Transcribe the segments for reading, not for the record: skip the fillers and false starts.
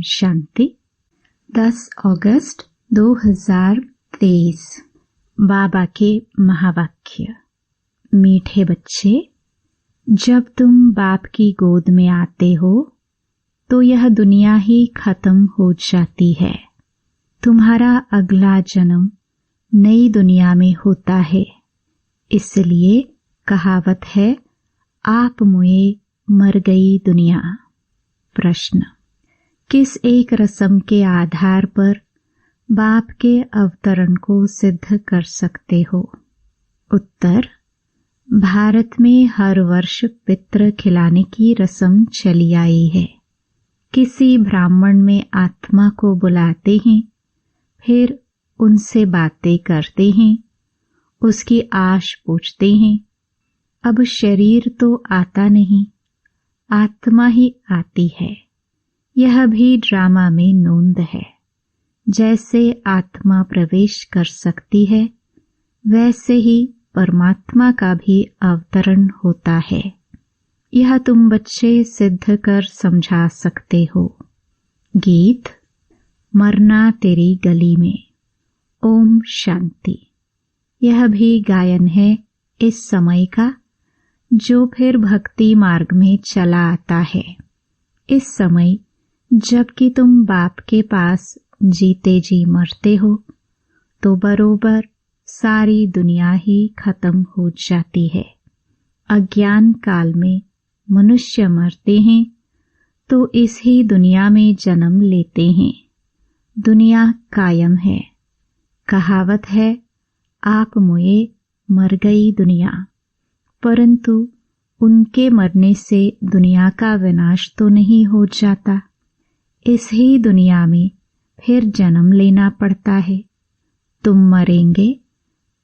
शांति। 10 अगस्त 2023। बाबा के महावाक्य। मीठे बच्चे, जब तुम बाप की गोद में आते हो तो यह दुनिया ही खत्म हो जाती है। तुम्हारा अगला जन्म नई दुनिया में होता है। इसलिए कहावत है, आप मुए मर गई दुनिया। प्रश्न, किस एक रस्म के आधार पर बाप के अवतरण को सिद्ध कर सकते हो? उत्तर, भारत में हर वर्ष पितृ खिलाने की रस्म चली आई है। किसी ब्राह्मण में आत्मा को बुलाते हैं, फिर उनसे बातें करते हैं, उसकी आश पूछते हैं। अब शरीर तो आता नहीं, आत्मा ही आती है। यह भी ड्रामा में नोंद है। जैसे आत्मा प्रवेश कर सकती है, वैसे ही परमात्मा का भी अवतरण होता है। यह तुम बच्चे सिद्ध कर समझा सकते हो। गीत, मरना तेरी गली में। ओम शांति। यह भी गायन है इस समय का, जो फिर भक्ति मार्ग में चला आता है। इस समय जबकि तुम बाप के पास जीते जी मरते हो, तो बरोबर सारी दुनिया ही खत्म हो जाती है। अज्ञान काल में मनुष्य मरते हैं तो इस ही दुनिया में जन्म लेते हैं। दुनिया कायम है। कहावत है, आप मुए मर गई दुनिया। परंतु उनके मरने से दुनिया का विनाश तो नहीं हो जाता। इस ही दुनिया में फिर जन्म लेना पड़ता है। तुम मरेंगे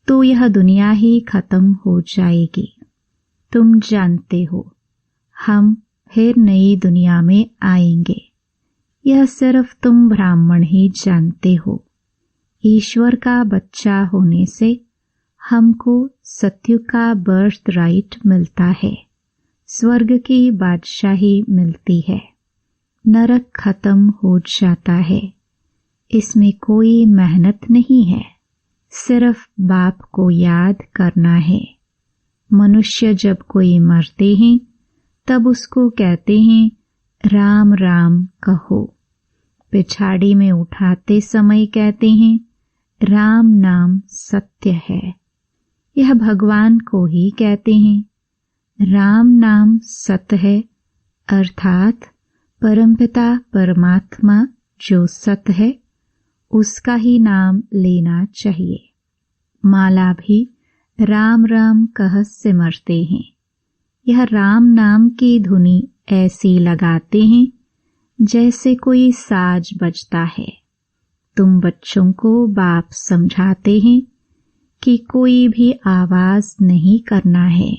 तो यह दुनिया ही खत्म हो जाएगी। तुम जानते हो, हम फिर नई दुनिया में आएंगे। यह सिर्फ तुम ब्राह्मण ही जानते हो। ईश्वर का बच्चा होने से हमको सत्युग का बर्थ राइट मिलता है। स्वर्ग की बादशाही मिलती है। नरक खत्म हो जाता है। इसमें कोई मेहनत नहीं है, सिर्फ बाप को याद करना है। मनुष्य जब कोई मरते हैं तब उसको कहते हैं, राम राम कहो। पिछाड़ी में उठाते समय कहते हैं, राम नाम सत्य है। यह भगवान को ही कहते हैं। राम नाम सत्य है, अर्थात परमपिता परमात्मा जो सत्य है, उसका ही नाम लेना चाहिए। माला भी राम राम कह सिमरते हैं। यह राम नाम की धुनी ऐसी लगाते हैं जैसे कोई साज बजता है। तुम बच्चों को बाप समझाते हैं कि कोई भी आवाज नहीं करना है,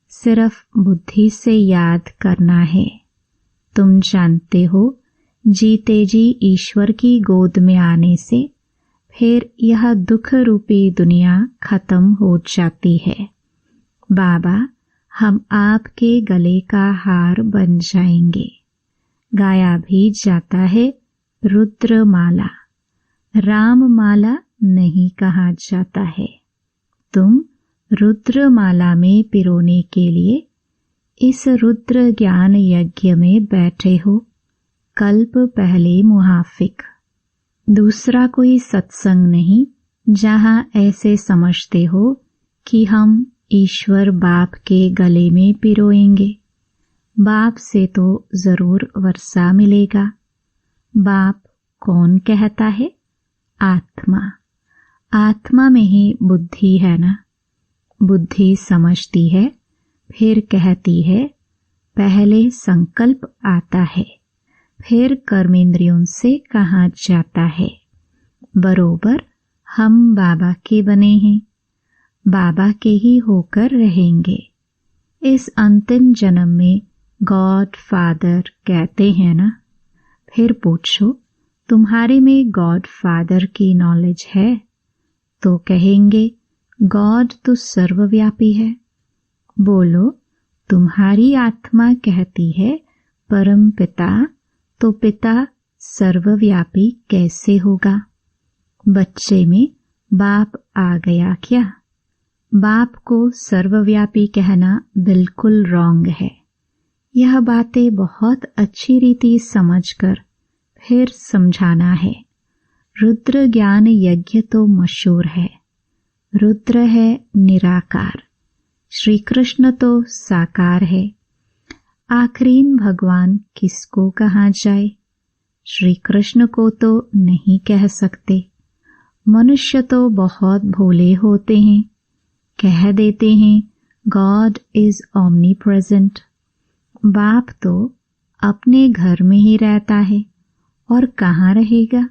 सिर्फ बुद्धि से याद करना है। तुम जानते हो, जीते जी ईश्वर की गोद में आने से फिर यह दुख रूपी दुनिया खत्म हो जाती है। बाबा, हम आपके गले का हार बन जाएंगे। गाया भी जाता है, रुद्र माला। राम माला नहीं कहा जाता है। तुम रुद्र माला में पिरोने के लिए इस रुद्र ज्ञान यज्ञ में बैठे हो। कल्प पहले मुहाफिक। दूसरा कोई सत्संग नहीं जहां ऐसे समझते हो कि हम ईश्वर बाप के गले में पिरोएंगे। बाप से तो जरूर वर्षा मिलेगा। बाप कौन कहता है? आत्मा। आत्मा में ही बुद्धि है ना। बुद्धि समझती है, फिर कहती है। पहले संकल्प आता है, फिर कर्मेंद्रियों से कहा जाता है। बरोबर हम बाबा के बने हैं, बाबा के ही होकर रहेंगे। इस अंतिम जन्म में गॉड फादर कहते हैं ना। फिर पूछो, तुम्हारे में गॉड फादर की नॉलेज है? तो कहेंगे, गॉड तो सर्वव्यापी है। बोलो, तुम्हारी आत्मा कहती है परम पिता, तो पिता सर्वव्यापी कैसे होगा? बच्चे में बाप आ गया क्या? बाप को सर्वव्यापी कहना बिल्कुल रॉन्ग है। यह बातें बहुत अच्छी रीति समझकर फिर समझाना है। रुद्र ज्ञान यज्ञ तो मशहूर है। रुद्र है निराकार, श्री कृष्ण तो साकार है। आखरीन भगवान किसको कहा जाए? श्री कृष्ण को तो नहीं कह सकते। मनुष्य तो बहुत भोले होते हैं, कह देते हैं गॉड इज ओमनी प्रेजेंट। बाप तो अपने घर में ही रहता है और कहाँ रहेगा?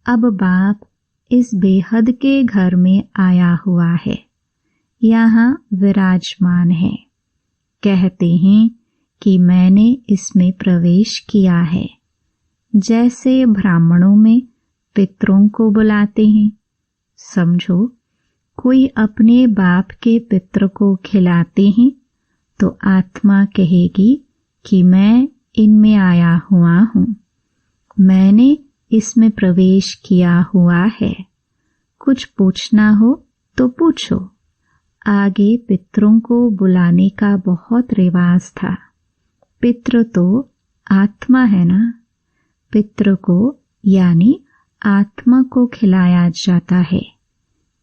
अब बाप इस बेहद के घर में आया हुआ है, यहाँ विराजमान है। कहते हैं कि मैंने इसमें प्रवेश किया है। जैसे ब्राह्मणों में पितरों को बुलाते हैं। समझो कोई अपने बाप के पित्र को खिलाते हैं तो आत्मा कहेगी कि मैं इनमें आया हुआ हूँ, मैंने इसमें प्रवेश किया हुआ है। कुछ पूछना हो तो पूछो। आगे पितरों को बुलाने का बहुत रिवाज था। पितृ तो आत्मा है ना। पितृ को यानी आत्मा को खिलाया जाता है।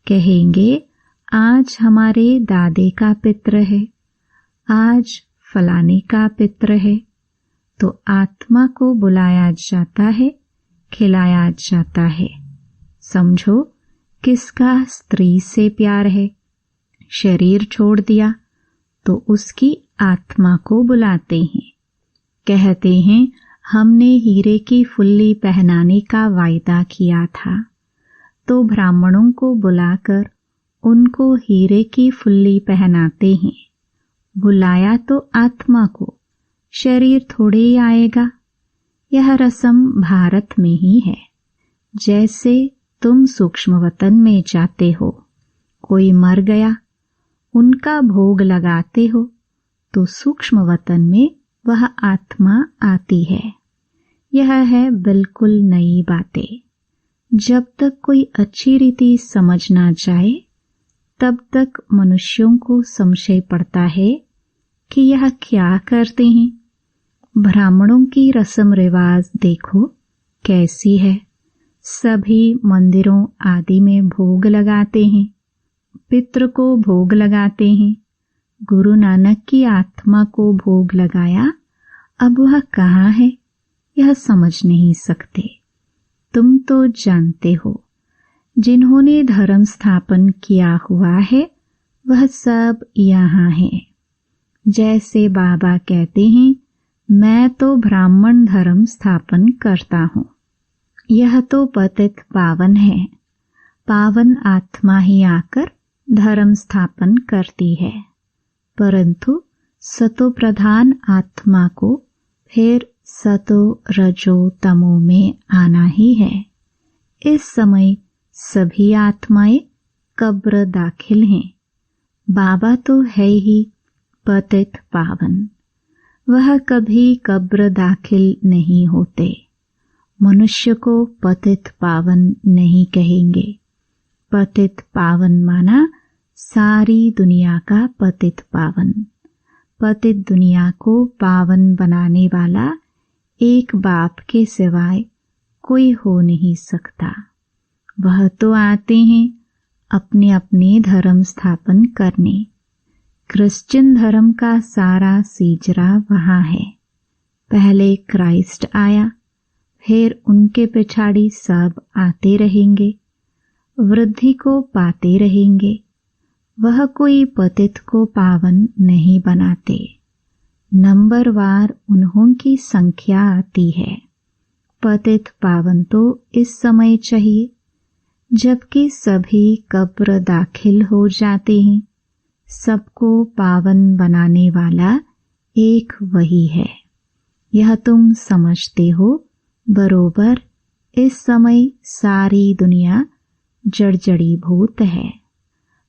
कहेंगे आज हमारे दादे का पितृ है, आज फलाने का पितृ है, तो आत्मा को बुलाया जाता है, खिलाया जाता है। समझो किसका स्त्री से प्यार है, शरीर छोड़ दिया तो उसकी आत्मा को बुलाते हैं। कहते हैं हमने हीरे की फुल्ली पहनाने का वायदा किया था, तो ब्राह्मणों को बुलाकर उनको हीरे की फुल्ली पहनाते हैं। बुलाया तो आत्मा को, शरीर थोड़े ही आएगा। यह रस्म भारत में ही है। जैसे तुम सूक्ष्म वतन में जाते हो, कोई मर गया, उनका भोग लगाते हो, तो सूक्ष्म वतन में वह आत्मा आती है। यह है बिल्कुल नई बातें। जब तक कोई अच्छी रीति समझ ना जाए तब तक मनुष्यों को संशय पड़ता है कि यह क्या करते हैं। ब्राह्मणों की रस्म रिवाज देखो कैसी है। सभी मंदिरों आदि में भोग लगाते हैं, पितृ को भोग लगाते हैं। गुरु नानक की आत्मा को भोग लगाया, अब वह कहाँ है यह समझ नहीं सकते। तुम तो जानते हो, जिन्होंने धर्म स्थापन किया हुआ है वह सब यहाँ है। जैसे बाबा कहते हैं मैं तो ब्राह्मण धर्म स्थापन करता हूँ। यह तो पतित पावन है। पावन आत्मा ही आकर धर्म स्थापन करती है, परंतु सतो प्रधान आत्मा को फिर सतो रजो तमो में आना ही है। इस समय सभी आत्माएं कब्र दाखिल हैं। बाबा तो है ही पतित पावन, वह कभी कब्र दाखिल नहीं होते। मनुष्य को पतित पावन नहीं कहेंगे। पतित पावन माना सारी दुनिया का पतित पावन। पतित दुनिया को पावन बनाने वाला एक बाप के सिवाय कोई हो नहीं सकता। वह तो आते हैं अपने अपने धर्म स्थापन करने। क्रिश्चियन धर्म का सारा सीजरा वहाँ है। पहले क्राइस्ट आया, फिर उनके पिछाड़ी सब आते रहेंगे, वृद्धि को पाते रहेंगे। वह कोई पतित को पावन नहीं बनाते। नंबरवार उन्हों की संख्या आती है। पतित पावन तो इस समय चाहिए जबकि सभी कब्र दाखिल हो जाते हैं। सबको पावन बनाने वाला एक वही है। यह तुम समझते हो बरोबर। इस समय सारी दुनिया जड़जड़ीभूत है।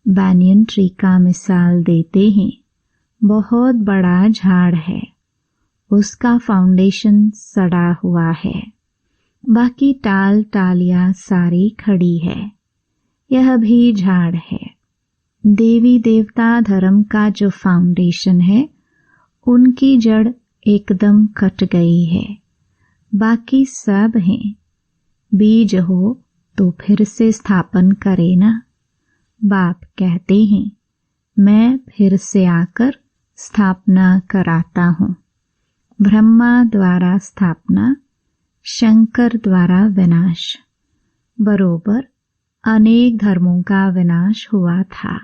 बैनियन ट्री का मिसाल देते हैं। बहुत बड़ा झाड़ है, उसका फाउंडेशन सड़ा हुआ है। बाकी टाल टालियां सारी खड़ी है, यह भी झाड़ है। देवी देवता धर्म का जो फाउंडेशन है उनकी जड़ एकदम कट गई है, बाकी सब हैं। बीज हो तो फिर से स्थापन करे ना। बाप कहते हैं मैं फिर से आकर स्थापना कराता हूँ। ब्रह्मा द्वारा स्थापना, शंकर द्वारा विनाश। बरोबर अनेक धर्मों का विनाश हुआ था।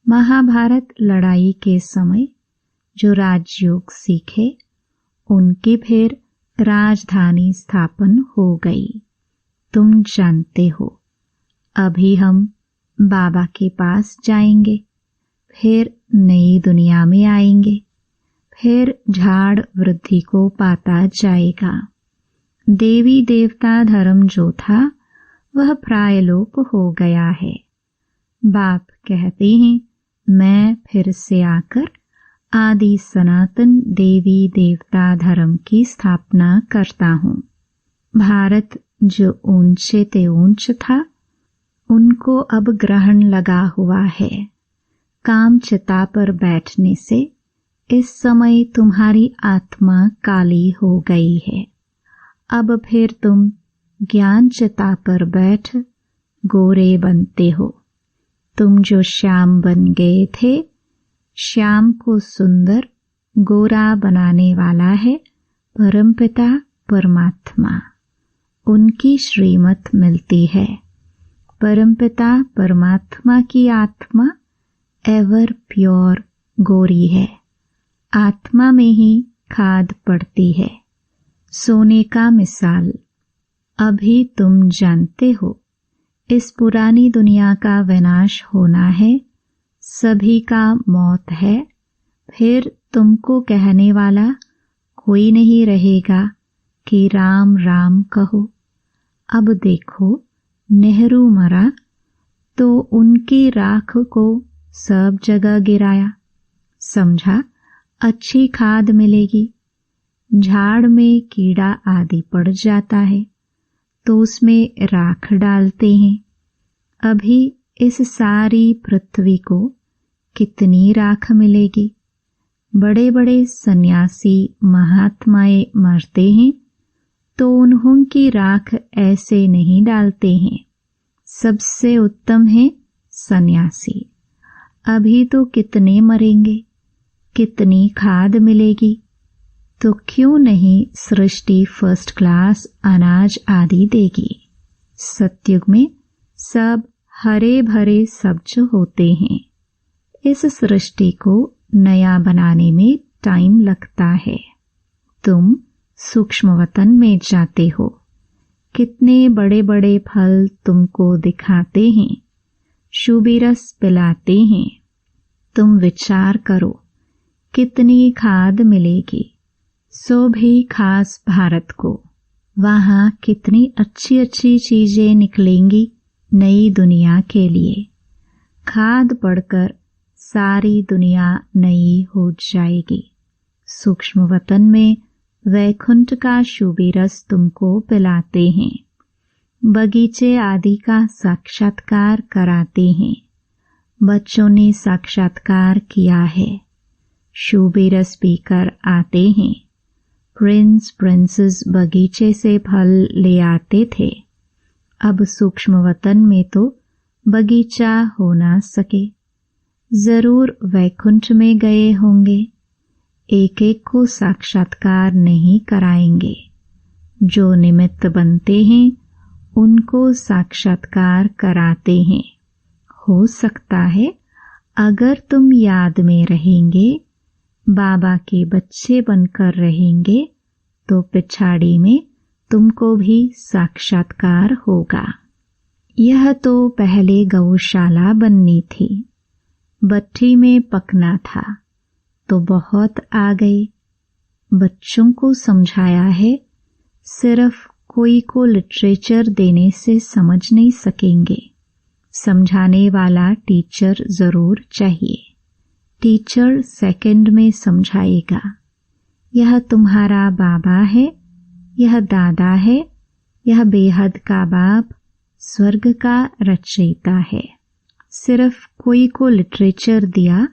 महाभारत लड़ाई के समय जो राजयोग सीखे उनकी फिर राजधानी स्थापन हो गई। तुम जानते हो। अभी हम बाबा के पास जाएंगे, फिर नई दुनिया में आएंगे, फिर झाड़ वृद्धि को पाता जाएगा। देवी देवता धर्म जो था वह प्रायलोप हो गया है। बाप कहते हैं मैं फिर से आकर आदि सनातन देवी देवता धर्म की स्थापना करता हूँ। भारत जो ऊंचे ते ऊंच था उनको अब ग्रहण लगा हुआ है। काम चिता पर बैठने से इस समय तुम्हारी आत्मा काली हो गई है। अब फिर तुम ज्ञान चिता पर बैठ गोरे बनते हो। तुम जो श्याम बन गए थे, श्याम को सुंदर गोरा बनाने वाला है परमपिता परमात्मा। उनकी श्रीमत मिलती है। परमपिता परमात्मा की आत्मा एवर प्योर गोरी है। आत्मा में ही खाद पड़ती है। सोने का मिसाल। अभी तुम जानते हो इस पुरानी दुनिया का विनाश होना है, सभी का मौत है। फिर तुमको कहने वाला कोई नहीं रहेगा कि राम राम कहो। अब देखो नेहरू मरा तो उनकी राख को सब जगह गिराया। समझा अच्छी खाद मिलेगी। झाड़ में कीड़ा आदि पड़ जाता है तो उसमें राख डालते हैं। अभी इस सारी पृथ्वी को कितनी राख मिलेगी। बड़े बड़े सन्यासी महात्माएं मरते हैं तो उन्हों की राख ऐसे नहीं डालते हैं। सबसे उत्तम है सन्यासी। अभी तो कितने मरेंगे, कितनी खाद मिलेगी। तो क्यों नहीं सृष्टि फर्स्ट क्लास अनाज आदि देगी। सतयुग में सब हरे भरे सब्ज होते हैं। इस सृष्टि को नया बनाने में टाइम लगता है। तुम सूक्ष्म वतन में जाते हो। कितने बड़े बड़े फल तुमको दिखाते हैं, शुभी रस पिलाते हैं। तुम विचार करो कितनी खाद मिलेगी। सो भी खास भारत को, वहाँ कितनी अच्छी अच्छी चीजें निकलेंगी नई दुनिया के लिए। खाद पड़कर सारी दुनिया नई हो जाएगी। सूक्ष्म वतन में वैकुंठ का शुभी रस तुमको पिलाते हैं। बगीचे आदि का साक्षात्कार कराते हैं। बच्चों ने साक्षात्कार किया है। शुभी रस पीकर आते हैं। प्रिंस प्रिंसेस बगीचे से फल ले आते थे। अब सूक्ष्म वतन में तो बगीचा हो ना सके। जरूर वैकुंठ में गए होंगे। एक एक को साक्षात्कार नहीं कराएंगे। जो निमित्त बनते हैं उनको साक्षात्कार कराते हैं। हो सकता है अगर तुम याद में रहेंगे, बाबा के बच्चे बनकर रहेंगे, तो पिछाड़ी में तुमको भी साक्षात्कार होगा। यह तो पहले गौशाला बननी थी। भट्ठी में पकना था तो बहुत आ गए। बच्चों को समझाया है, सिर्फ कोई को लिटरेचर देने से समझ नहीं सकेंगे। समझाने वाला टीचर जरूर चाहिए। टीचर सेकंड में समझाएगा। यह तुम्हारा बाबा है, यह दादा है, यह बेहद का बाप स्वर्ग का रचयिता है। सिर्फ कोई को लिटरेचर दिया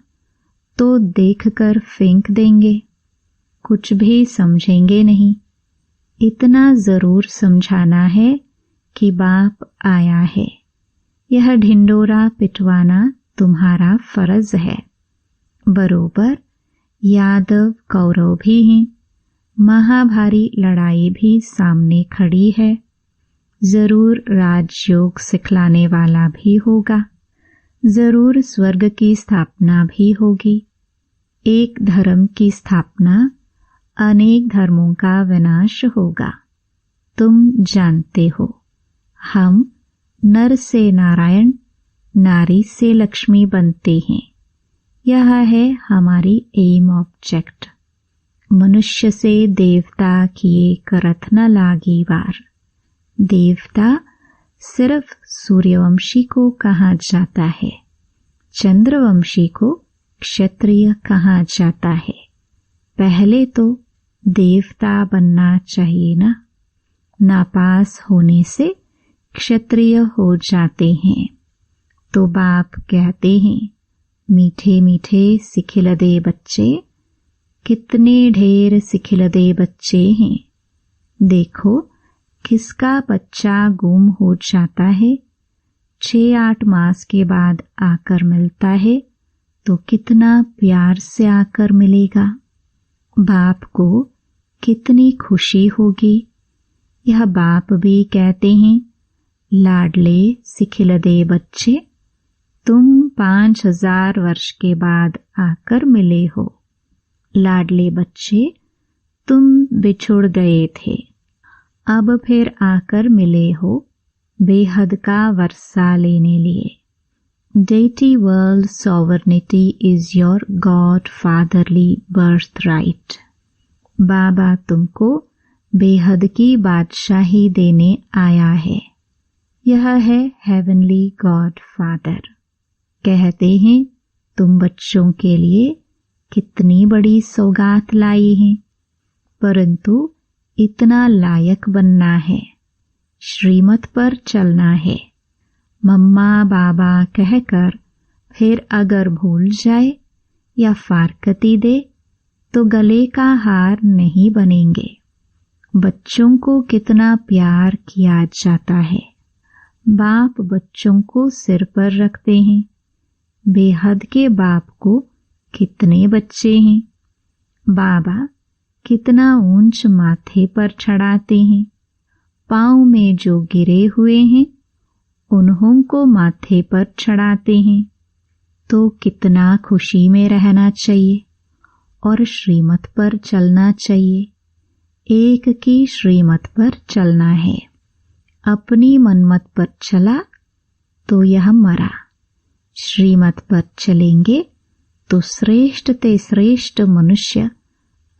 तो देखकर फेंक देंगे, कुछ भी समझेंगे नहीं। इतना जरूर समझाना है कि बाप आया है। यह ढिंडोरा पिटवाना तुम्हारा फर्ज है। बरोबर यादव कौरव भी हैं, महाभारी लड़ाई भी सामने खड़ी है। जरूर राजयोग सिखलाने वाला भी होगा, जरूर स्वर्ग की स्थापना भी होगी। एक धर्म की स्थापना, अनेक धर्मों का विनाश होगा। तुम जानते हो, हम नर से नारायण, नारी से लक्ष्मी बनते हैं। यह है हमारी एम ऑब्जेक्ट। मनुष्य से देवता किए करत न लागी वार। देवता सिर्फ सूर्यवंशी को कहा जाता है, चंद्रवंशी को क्षत्रिय कहा जाता है। पहले तो देवता बनना चाहिए ना। नापास होने से क्षत्रिय हो जाते हैं। तो बाप कहते हैं, मीठे मीठे सिखिलदे बच्चे, कितने ढेर सिखिलदे बच्चे हैं। देखो किसका बच्चा गुम हो जाता है, 6-8 मास के बाद आकर मिलता है तो कितना प्यार से आकर मिलेगा। बाप को कितनी खुशी होगी। यह बाप भी कहते हैं, लाडले सिखिलदे बच्चे, तुम 5000 वर्ष के बाद आकर मिले हो। लाडले बच्चे, तुम बिछुड़ गए थे, अब फिर आकर मिले हो बेहद का वर्षा लेने लिए। Deity world sovereignty is your God fatherly birthright। बाबा तुमको बेहद की बादशाही देने आया है। यह है हेवनली गॉड फादर। कहते हैं, तुम बच्चों के लिए कितनी बड़ी सौगात लाई हैं, परंतु इतना लायक बनना है, श्रीमत पर चलना है। मम्मा बाबा कहकर फिर अगर भूल जाए या फारकती दे तो गले का हार नहीं बनेंगे। बच्चों को कितना प्यार किया जाता है। बाप बच्चों को सिर पर रखते हैं। बेहद के बाप को कितने बच्चे हैं। बाबा कितना ऊंच माथे पर चढ़ाते हैं। पांव में जो गिरे हुए हैं उन्हों को माथे पर चढ़ाते हैं। तो कितना खुशी में रहना चाहिए और श्रीमत पर चलना चाहिए। एक की श्रीमत पर चलना है। अपनी मनमत पर चला तो यह मरा। श्रीमत पर चलेंगे तो श्रेष्ठ ते श्रेष्ठ मनुष्य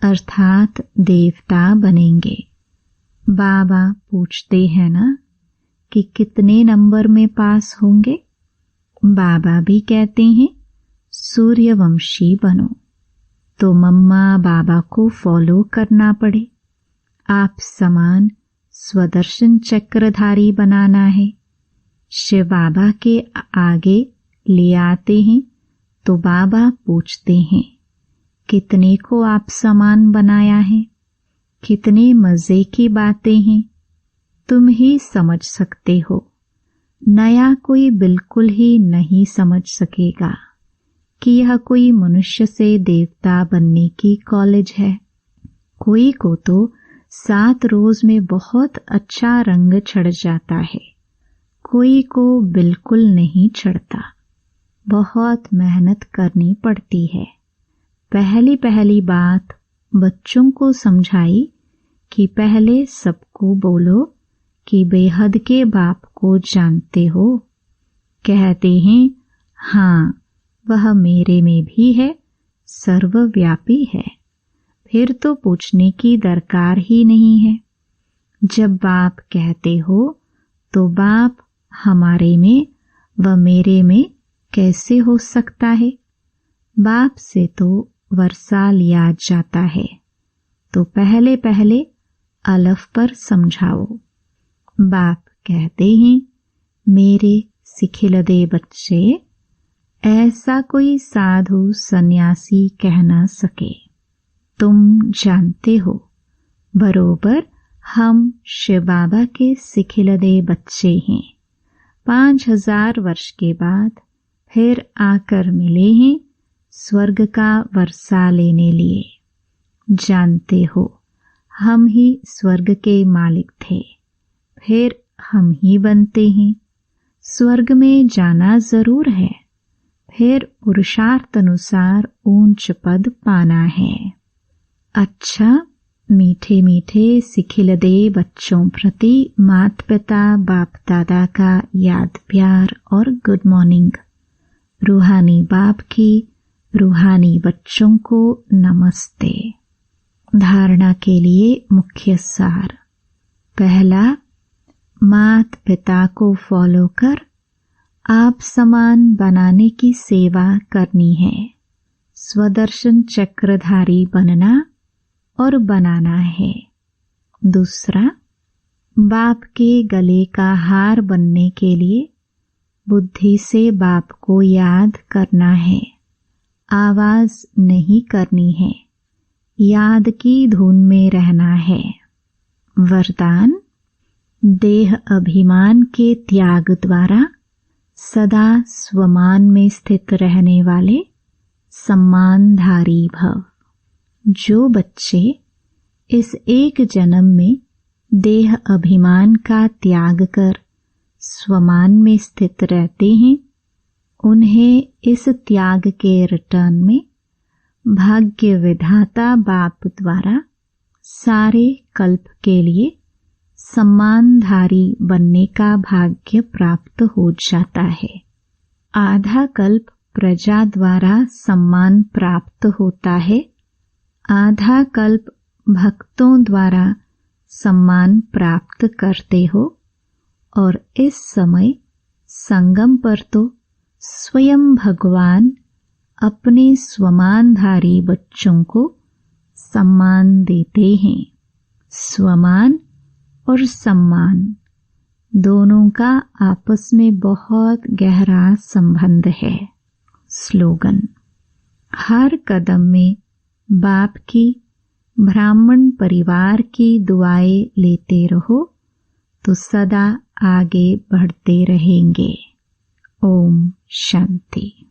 अर्थात देवता बनेंगे। बाबा पूछते हैं ना कि कितने नंबर में पास होंगे। बाबा भी कहते हैं, सूर्यवंशी बनो। तो मम्मा बाबा को फॉलो करना पड़े। आप समान स्वदर्शन चक्रधारी बनाना है। शिव बाबा के आगे ले आते हैं तो बाबा पूछते हैं, कितने को आप समान बनाया है। कितने मजे की बातें हैं, तुम ही समझ सकते हो। नया कोई बिल्कुल ही नहीं समझ सकेगा कि यह कोई मनुष्य से देवता बनने की कॉलेज है। कोई को तो 7 रोज में बहुत अच्छा रंग चढ़ जाता है, कोई को बिल्कुल नहीं चढ़ता। बहुत मेहनत करनी पड़ती है। पहली पहली बात बच्चों को समझाई कि पहले सबको बोलो कि बेहद के बाप को जानते हो। कहते हैं, हाँ वह मेरे में भी है, सर्वव्यापी है। फिर तो पूछने की दरकार ही नहीं है। जब बाप कहते हो तो बाप हमारे में व मेरे में कैसे हो सकता है। बाप से तो वर्षा लिया जाता है। तो पहले पहले अलफ पर समझाओ। बाप कहते हैं, मेरे सिखिलदे बच्चे, ऐसा कोई साधु सन्यासी कह न सके। तुम जानते हो बरोबर हम शिव बाबा के सिखिलदे बच्चे हैं। 5000 वर्ष के बाद फिर आकर मिले हैं स्वर्ग का वर्षा लेने लिए। जानते हो हम ही स्वर्ग के मालिक थे, फिर हम ही बनते हैं। स्वर्ग में जाना जरूर है, फिर पुरुषार्थ अनुसार ऊंच पद पाना है। अच्छा, मीठे मीठे सिखिलदे बच्चों प्रति माता पिता बाप दादा का याद प्यार और गुड मॉर्निंग। रूहानी बाप की रूहानी बच्चों को नमस्ते। धारणा के लिए मुख्य सार। पहला, माता पिता को फॉलो कर आप समान बनाने की सेवा करनी है। स्वदर्शन चक्रधारी बनना और बनाना है। दूसरा, बाप के गले का हार बनने के लिए बुद्धि से बाप को याद करना है। आवाज नहीं करनी है, याद की धुन में रहना है। वरदान, देह अभिमान के त्याग द्वारा सदा स्वमान में स्थित रहने वाले सम्मानधारी भव। जो बच्चे इस एक जन्म में देह अभिमान का त्याग कर स्वमान में स्थित रहते हैं, उन्हें इस त्याग के रिटर्न में भाग्य विधाता बाप द्वारा सारे कल्प के लिए सम्मानधारी बनने का भाग्य प्राप्त हो जाता है। आधा कल्प प्रजा द्वारा सम्मान प्राप्त होता है, आधा कल्प भक्तों द्वारा सम्मान प्राप्त करते हो, और इस समय संगम पर तो स्वयं भगवान अपने स्वमानधारी बच्चों को सम्मान देते हैं। स्वमान और सम्मान दोनों का आपस में बहुत गहरा संबंध है। स्लोगन, हर कदम में बाप की ब्राह्मण परिवार की दुआएं लेते रहो तो सदा आगे बढ़ते रहेंगे। ओम शांति।